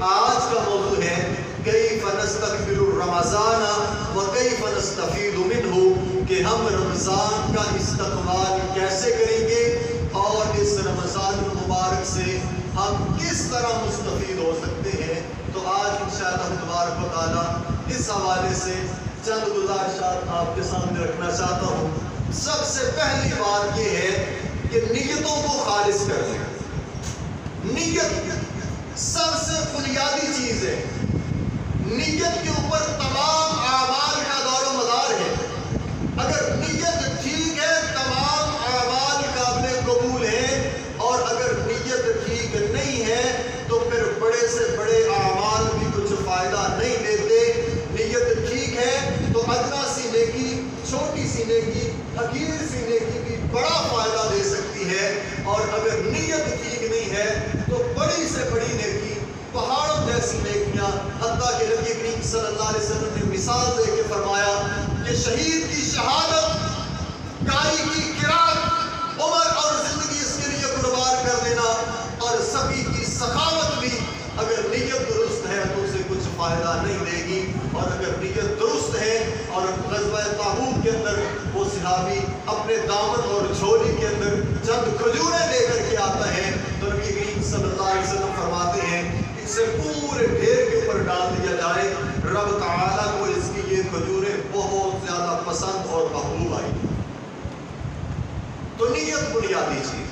آج کا موضوع ہے کیف نستقبل الرمضان وکیف نستفید منہ، کہ ہم رمضان کا استقبال کیسے کریں گے اور اس رمضان المبارک سے ہم کس طرح مستفید ہو سکتے ہیں۔ تو آج انشاءاللہ تبارک و تعالی اس حوالے سے چند گزارشات آپ کے سامنے رکھنا چاہتا ہوں۔ سب سے پہلی بات یہ ہے کہ نیتوں کو خالص کر لیں۔ نیت سب سے بنیادی چیز ہے۔ نیت کے اوپر تمام اعمال کا دور و مدار ہے۔ اگر نیت ٹھیک ہے تمام اعمال قابل قبول ہیں، اور اگر نیت ٹھیک نہیں ہے تو پھر بڑے سے بڑے اعمال بھی کچھ فائدہ نہیں دیتے۔ نیت ٹھیک ہے تو ادنا سی نیکی، چھوٹی سی نیکی، حقیر سی نیکی بھی بڑا فائدہ دے سکتی ہے، اور اگر نیت ٹھیک نہیں ہے تو بڑی سے بڑی نیکی، پہاڑوں جیسی نیکیاں، حتیٰ کہ نبی کریم صلی اللہ علیہ وسلم نے مثال دے کے فرمایا کہ شہید کی شہادت، قاری کی قرات، عمر اور زندگی اس کے لیے قربان کر دینا، اور سبھی کی سخاوت بھی اگر نیت درست ہے تو اسے کچھ فائدہ نہیں دے گی۔ اور اگر نیت درست ہے اور غزوہ تابوک کے اندر وہ صحابی اپنے دامن اور جھولی کے اندر چند کھجوریں لے کر کے آتا ہے تو نبی کریم صلی اللہ علیہ وسلم فرماتے ہیں کہ اسے پورے ڈھیر کے اوپر ڈال دیا جائے، رب تعالیٰ کو اس کی یہ کھجوریں بہت زیادہ پسند اور محبوب آئی۔ تو نیت بنیادی چیز۔